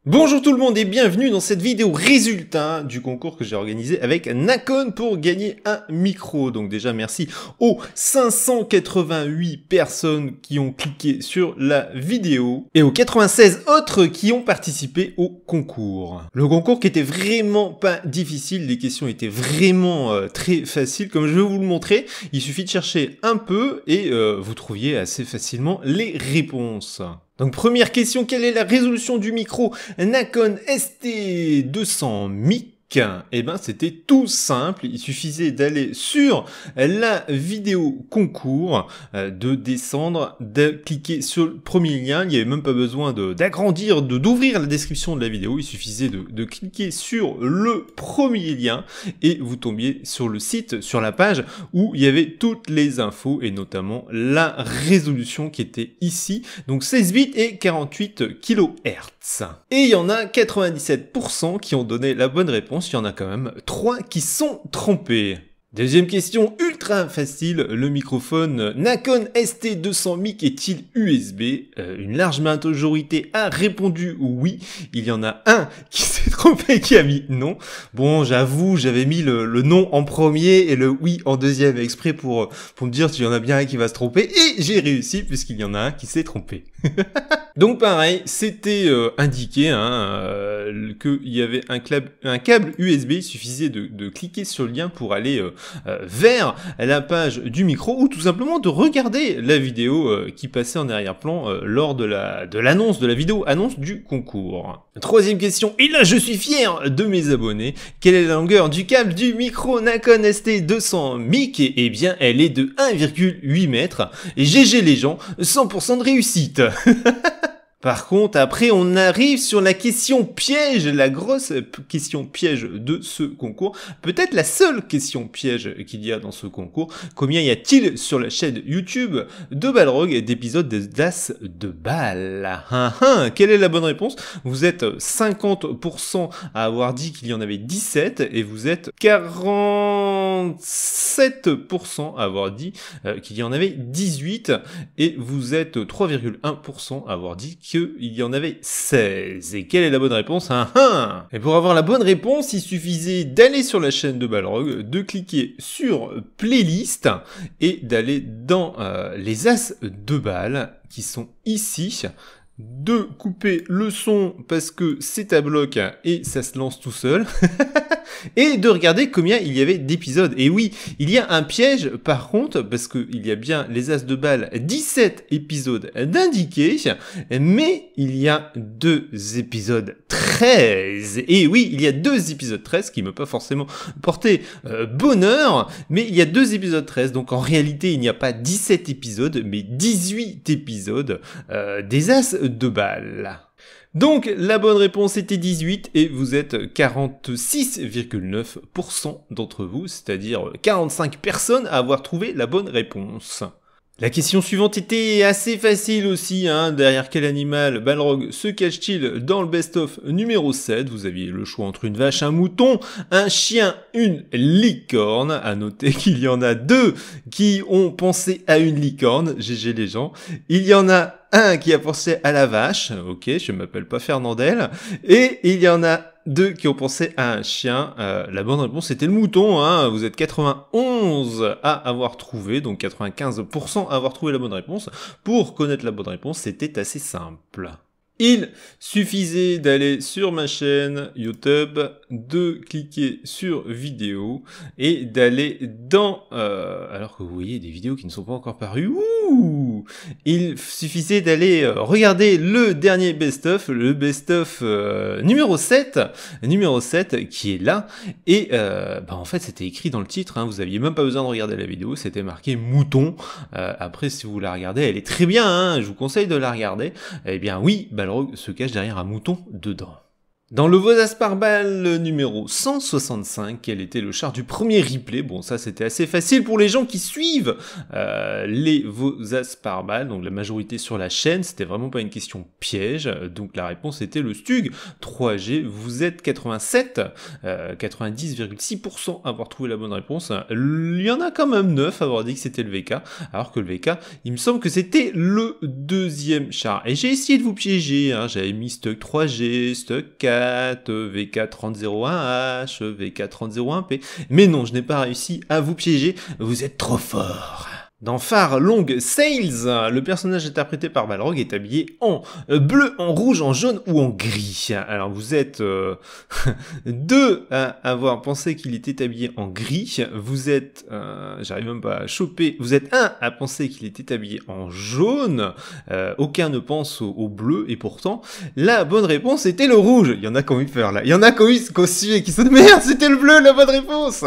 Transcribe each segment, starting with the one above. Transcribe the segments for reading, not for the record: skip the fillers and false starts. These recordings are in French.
Bonjour tout le monde et bienvenue dans cette vidéo résultat du concours que j'ai organisé avec Nakon pour gagner un micro. Donc déjà merci aux 588 personnes qui ont cliqué sur la vidéo et aux 96 autres qui ont participé au concours. Le concours qui était vraiment pas difficile, les questions étaient vraiment très faciles. Comme je vais vous le montrer, il suffit de chercher un peu et vous trouviez assez facilement les réponses. Donc première question, quelle est la résolution du micro Nakon ST200 Mic? Eh ben c'était tout simple, il suffisait d'aller sur la vidéo concours, de descendre, de cliquer sur le premier lien, il n'y avait même pas besoin d'agrandir, d'ouvrir la description de la vidéo, il suffisait de cliquer sur le premier lien et vous tombiez sur le site, sur la page où il y avait toutes les infos et notamment la résolution qui était ici, donc 16 bits et 48 kHz. Et il y en a 97% qui ont donné la bonne réponse. Il y en a quand même 3 qui sont trompés. Deuxième question, ultra facile, le microphone Nakon ST200 Mic est-il USB? Une large majorité a répondu oui, il y en a un qui s'est trompé qui a mis non. Bon, j'avoue, j'avais mis le non en premier et le oui en deuxième exprès pour me dire qu'il y en a bien un qui va se tromper et j'ai réussi puisqu'il y en a un qui s'est trompé. Donc pareil, c'était indiqué qu'il y avait un câble USB, il suffisait de cliquer sur le lien pour aller vers la page du micro ou tout simplement de regarder la vidéo qui passait en arrière-plan lors de l'annonce de la vidéo annonce du concours. Troisième question, et là je suis fier de mes abonnés, quelle est la longueur du câble du micro Nakon ST200 Mic? Eh bien elle est de 1,8 mètres et GG les gens, 100% de réussite. Par contre, après, on arrive sur la question piège, la grosse question piège de ce concours. Peut-être la seule question piège qu'il y a dans ce concours. Combien y a-t-il sur la chaîne YouTube de Balrog d'épisodes d'As de Bal? Quelle est la bonne réponse? Vous êtes 50% à avoir dit qu'il y en avait 17 et vous êtes 47% à avoir dit qu'il y en avait 18 et vous êtes 3,1% à avoir dit qu'il y en avait 16. Et quelle est la bonne réponse? Et pour avoir la bonne réponse, il suffisait d'aller sur la chaîne de Balrog, de cliquer sur Playlist et d'aller dans les As de Bal qui sont ici, de couper le son parce que c'est à bloc et ça se lance tout seul. Et de regarder combien il y avait d'épisodes. Et oui, il y a un piège par contre, parce qu'il y a bien les As de Bal, 17 épisodes d'indiqués, mais il y a 2 épisodes 13. Et oui, il y a 2 épisodes 13 qui ne m'ont pas forcément porté bonheur, mais il y a 2 épisodes 13, donc en réalité il n'y a pas 17 épisodes, mais 18 épisodes des As de Bal. Donc la bonne réponse était 18 et vous êtes 46,9% d'entre vous, c'est-à-dire 45 personnes à avoir trouvé la bonne réponse. La question suivante était assez facile aussi, derrière quel animal Balrog se cache-t-il dans le best-of numéro 7? Vous aviez le choix entre une vache, un mouton, un chien, une licorne. À noter qu'il y en a 2 qui ont pensé à une licorne, GG les gens. Il y en a un qui a pensé à la vache, ok, je m'appelle pas Fernandel, et il y en a 2 qui ont pensé à un chien. La bonne réponse c'était le mouton, vous êtes 91 à avoir trouvé, donc 95% à avoir trouvé la bonne réponse. Pour connaître la bonne réponse, c'était assez simple. Il suffisait d'aller sur ma chaîne YouTube, de cliquer sur vidéo et d'aller dans... alors que vous voyez des vidéos qui ne sont pas encore parues, il suffisait d'aller regarder le dernier best-of, le best-of numéro 7 qui est là. Et en fait c'était écrit dans le titre, vous aviez même pas besoin de regarder la vidéo, c'était marqué mouton. Après si vous la regardez, elle est très bien, je vous conseille de la regarder. Eh bien oui, Balrog se cache derrière un mouton dedans. Dans le Vosace par balle numéro 165, quel était le char du premier replay? Bon, ça c'était assez facile pour les gens qui suivent les Vosace par balle, donc la majorité sur la chaîne, c'était vraiment pas une question piège, donc la réponse était le Stug 3G. Vous êtes 87, 90,6% à avoir trouvé la bonne réponse. Il y en a quand même 9 à avoir dit que c'était le VK, alors que le VK, il me semble que c'était le deuxième char. Et j'ai essayé de vous piéger, hein, j'avais mis Stug 3G, Stug 4, VK3001H, VK3001P. Mais non, je n'ai pas réussi à vous piéger, vous êtes trop fort. Dans Far Long Sales, le personnage interprété par Balrog est habillé en bleu, en rouge, en jaune ou en gris. Alors vous êtes deux à avoir pensé qu'il était habillé en gris. Vous êtes, j'arrive même pas à choper, vous êtes un à penser qu'il était habillé en jaune. Aucun ne pense au bleu et pourtant la bonne réponse était le rouge. Il y en a qui ont eu peur là. Il y en a qui ont eu suivi qui se disent merde, c'était le bleu la bonne réponse.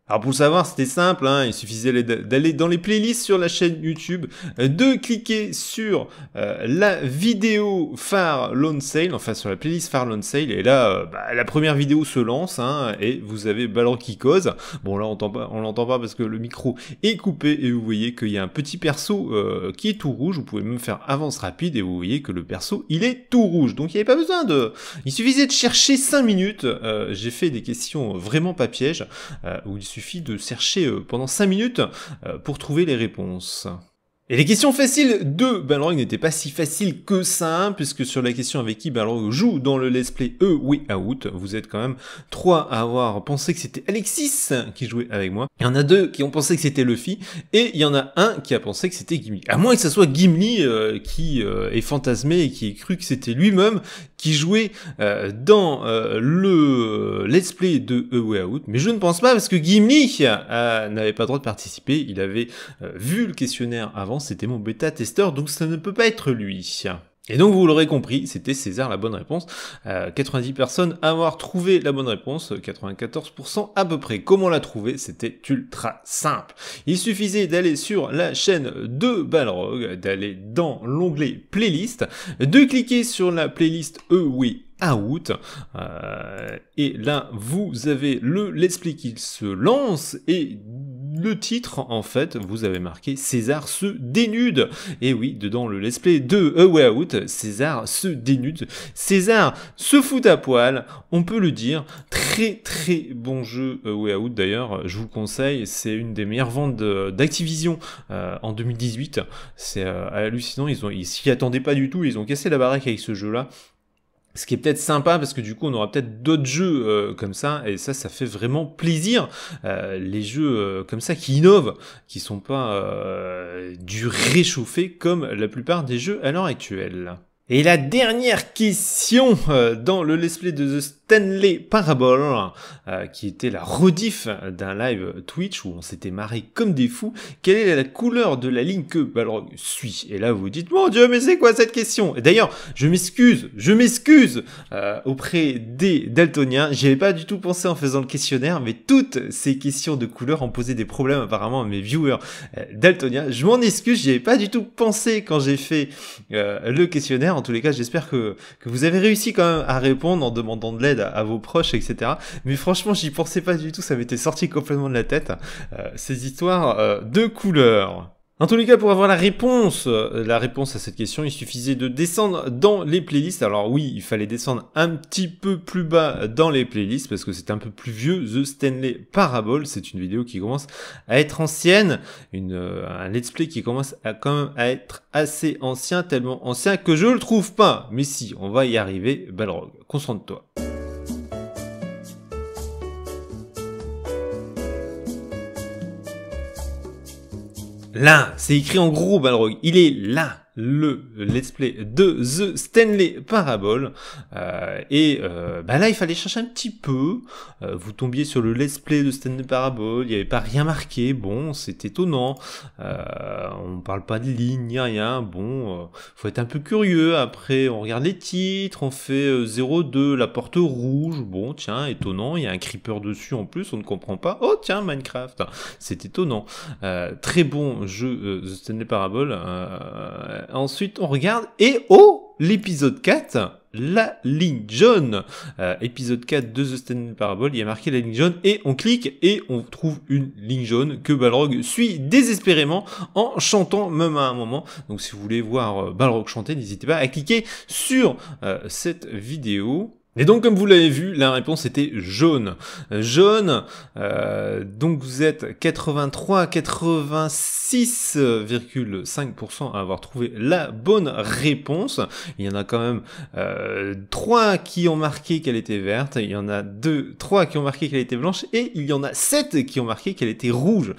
Alors pour le savoir, c'était simple, hein, il suffisait d'aller dans les playlists sur la chaîne YouTube, de cliquer sur la vidéo Far Lone Sale, enfin sur la playlist Far Lone Sale, et là, la première vidéo se lance, hein, et vous avez Balrog qui cause. Bon là, on l'entend pas parce que le micro est coupé, et vous voyez qu'il y a un petit perso qui est tout rouge, vous pouvez même faire avance rapide, et vous voyez que le perso, il est tout rouge, donc il n'y avait pas besoin de... Il suffisait de chercher 5 minutes, j'ai fait des questions vraiment pas pièges, où il suffit de chercher pendant 5 minutes pour trouver les réponses. Et les questions faciles de Balrog n'étaient pas si faciles que ça, puisque sur la question avec qui Balrog joue dans le let's play A Way Out, vous êtes quand même 3 à avoir pensé que c'était Alexis qui jouait avec moi. Il y en a 2 qui ont pensé que c'était Luffy, et il y en a un qui a pensé que c'était Gimli. À moins que ce soit Gimli qui est fantasmé et qui ait cru que c'était lui-même qui jouait dans le let's play de A Way Out, mais je ne pense pas parce que Gimli n'avait pas le droit de participer, il avait vu le questionnaire avant, c'était mon bêta-testeur, donc ça ne peut pas être lui. Et donc vous l'aurez compris, c'était César la bonne réponse. 90 personnes à avoir trouvé la bonne réponse, 94% à peu près. Comment la trouver? C'était ultra simple. Il suffisait d'aller sur la chaîne de Balrog, d'aller dans l'onglet playlist, de cliquer sur la playlist A Way Out, et là vous avez le let's play qui se lance, et le titre, en fait, vous avez marqué César se dénude. Et oui, dedans le let's play de A Way Out, César se dénude. César se fout à poil, on peut le dire. Très très bon jeu A Way Out d'ailleurs, je vous le conseille. C'est une des meilleures ventes d'Activision en 2018. C'est hallucinant, ils s'y attendaient pas du tout, ils ont cassé la baraque avec ce jeu-là. Ce qui est peut-être sympa parce que du coup on aura peut-être d'autres jeux comme ça, et ça fait vraiment plaisir, les jeux comme ça qui innovent, qui sont pas du réchauffé comme la plupart des jeux à l'heure actuelle. Et la dernière question dans le let's play de The Stanley Parable, qui était la rediff d'un live Twitch où on s'était marré comme des fous. Quelle est la couleur de la ligne que Balrog suit? Et là vous vous dites, mon Dieu, mais c'est quoi cette question? Et d'ailleurs, je m'excuse auprès des daltoniens. J'y avais pas du tout pensé en faisant le questionnaire, mais toutes ces questions de couleur ont posé des problèmes apparemment à mes viewers daltoniens. Je m'en excuse, j'y avais pas du tout pensé quand j'ai fait le questionnaire. En tous les cas, j'espère que vous avez réussi quand même à répondre en demandant de l'aide à vos proches, etc. Mais franchement, j'y pensais pas du tout, ça m'était sorti complètement de la tête, ces histoires de couleurs. En tous les cas, pour avoir la réponse à cette question, il suffisait de descendre dans les playlists. Alors oui, il fallait descendre un petit peu plus bas dans les playlists parce que c'est un peu plus vieux. The Stanley Parable, c'est une vidéo qui commence à être ancienne, un let's play qui commence à quand même à être assez ancien, tellement ancien que je le trouve pas. Mais si, on va y arriver. Balrog, concentre-toi. Là, c'est écrit en gros, Balrog. Il est là, le let's play de The Stanley Parable. Là, il fallait chercher un petit peu. Vous tombiez sur le let's play de Stanley Parable. Il n'y avait pas rien marqué. Bon, c'est étonnant. On parle pas de ligne ni rien. Bon, faut être un peu curieux. Après, on regarde les titres. On fait 02, la porte rouge. Bon, tiens, étonnant. Il y a un creeper dessus en plus. On ne comprend pas. Oh, tiens, Minecraft. C'est étonnant. Très bon jeu, The Stanley Parable. Ensuite, on regarde et oh, l'épisode 4, la ligne jaune. Épisode 4 de The Stanley Parable, il y a marqué la ligne jaune et on clique et on trouve une ligne jaune que Balrog suit désespérément en chantant même à un moment. Donc si vous voulez voir Balrog chanter, n'hésitez pas à cliquer sur cette vidéo. Et donc, comme vous l'avez vu, la réponse était jaune. Jaune, donc vous êtes 86,5% à avoir trouvé la bonne réponse. Il y en a quand même 3 qui ont marqué qu'elle était verte, il y en a 3 qui ont marqué qu'elle était blanche, et il y en a 7 qui ont marqué qu'elle était rouge.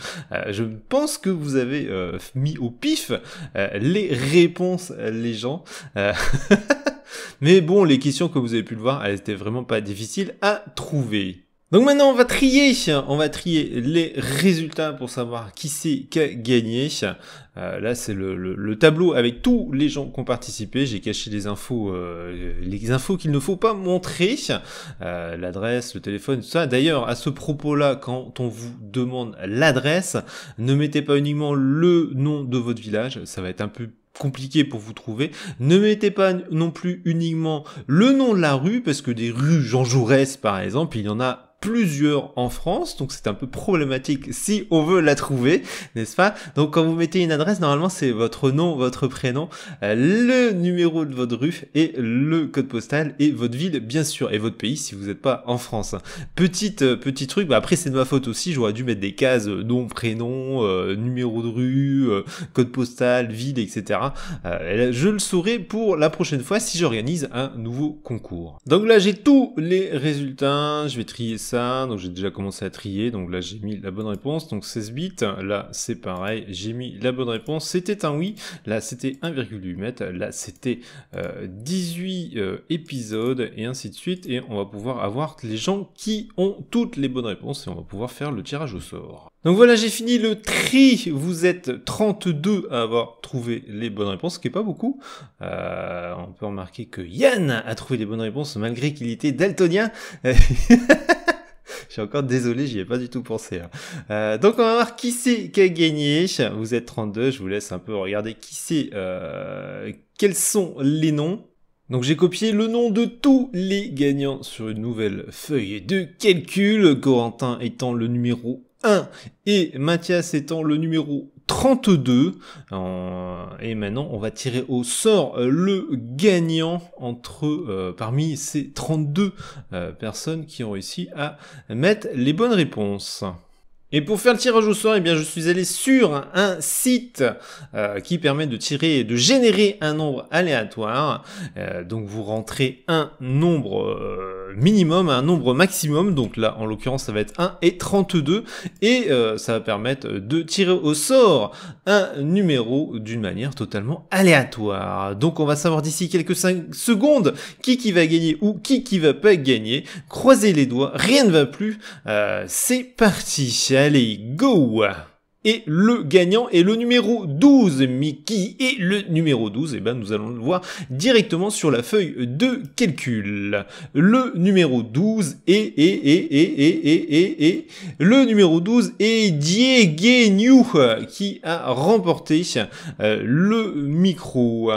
Je pense que vous avez mis au pif les réponses, les gens. Mais bon, les questions, comme vous avez pu le voir, elles étaient vraiment pas difficiles à trouver. Donc maintenant, on va trier les résultats pour savoir qui c'est qui a gagné. Là, c'est le tableau avec tous les gens qui ont participé. J'ai caché les infos qu'il ne faut pas montrer. L'adresse, le téléphone, tout ça. D'ailleurs, à ce propos-là, quand on vous demande l'adresse, ne mettez pas uniquement le nom de votre village. Ça va être un peu compliqué pour vous trouver. Ne mettez pas non plus uniquement le nom de la rue, parce que des rues Jean Jaurès, par exemple, il y en a plusieurs en France, donc c'est un peu problématique si on veut la trouver, n'est-ce pas? Donc quand vous mettez une adresse, normalement c'est votre nom, votre prénom, le numéro de votre rue et le code postal et votre ville bien sûr, et votre pays si vous n'êtes pas en France. Petit truc, bah après c'est de ma faute aussi, j'aurais dû mettre des cases nom, prénom, numéro de rue, code postal, ville, etc. Je le saurai pour la prochaine fois si j'organise un nouveau concours. Donc là j'ai tous les résultats, je vais trier ça. Donc j'ai déjà commencé à trier, donc là j'ai mis la bonne réponse, donc 16 bits, là c'est pareil, j'ai mis la bonne réponse, c'était un oui, là c'était 1,8 mètres, là c'était 18 épisodes, et ainsi de suite, et on va pouvoir avoir les gens qui ont toutes les bonnes réponses, et on va pouvoir faire le tirage au sort. Donc voilà, j'ai fini le tri, vous êtes 32 à avoir trouvé les bonnes réponses, ce qui est pas beaucoup. On peut remarquer que Yann a trouvé les bonnes réponses, malgré qu'il était daltonien. Je suis encore désolé, j'y ai pas du tout pensé. Donc on va voir qui c'est qui a gagné. Vous êtes 32, je vous laisse un peu regarder qui c'est, quels sont les noms. Donc j'ai copié le nom de tous les gagnants sur une nouvelle feuille de calcul, Corentin étant le numéro 1 et Mathias étant le numéro 32. Et maintenant on va tirer au sort le gagnant parmi ces 32 personnes qui ont réussi à mettre les bonnes réponses. Et pour faire le tirage au sort, eh bien, je suis allé sur un site qui permet de générer un nombre aléatoire. Donc vous rentrez un nombre minimum, un nombre maximum. Donc là, en l'occurrence, ça va être 1 et 32. Et ça va permettre de tirer au sort un numéro d'une manière totalement aléatoire. Donc on va savoir d'ici quelques secondes qui va gagner ou qui va pas gagner. Croisez les doigts, rien ne va plus. C'est parti. Allez, go! Et le gagnant est le numéro 12. Mais qui est le numéro 12? Eh ben, nous allons le voir directement sur la feuille de calcul. Le numéro 12 le numéro 12 est Dieguenu qui a remporté le micro.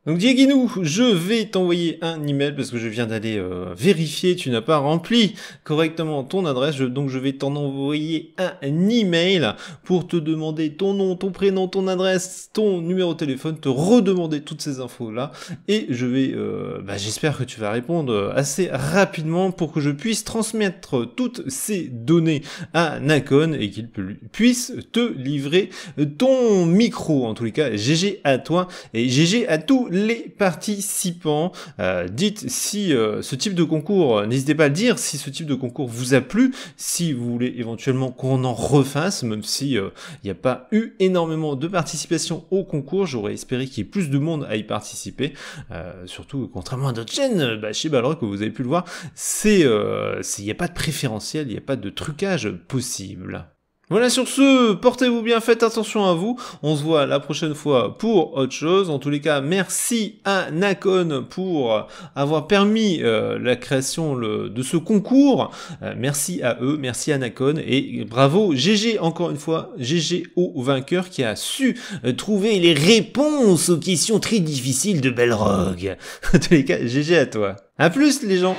Donc Dieguinou, je vais t'envoyer un email parce que je viens d'aller vérifier, tu n'as pas rempli correctement ton adresse, donc je vais t'en envoyer un email pour te demander ton nom, ton prénom, ton adresse, ton numéro de téléphone, te redemander toutes ces infos-là, et je vais, j'espère que tu vas répondre assez rapidement pour que je puisse transmettre toutes ces données à Nacon et qu'il puisse te livrer ton micro. En tous les cas, GG à toi et GG à tous les participants. Dites si ce type de concours, n'hésitez pas à le dire si ce type de concours vous a plu, si vous voulez éventuellement qu'on en refasse, même si il n'y a pas eu énormément de participation au concours, j'aurais espéré qu'il y ait plus de monde à y participer, surtout contrairement à d'autres chaînes, chez Balrog, que vous avez pu le voir, il n'y a pas de préférentiel, il n'y a pas de trucage possible. Voilà, sur ce, portez-vous bien, faites attention à vous. On se voit la prochaine fois pour autre chose. En tous les cas, merci à Nacon pour avoir permis la création de ce concours. Merci à eux, merci à Nacon et bravo GG encore une fois, GG au vainqueur qui a su trouver les réponses aux questions très difficiles de Belrog. En tous les cas, GG à toi. À plus les gens.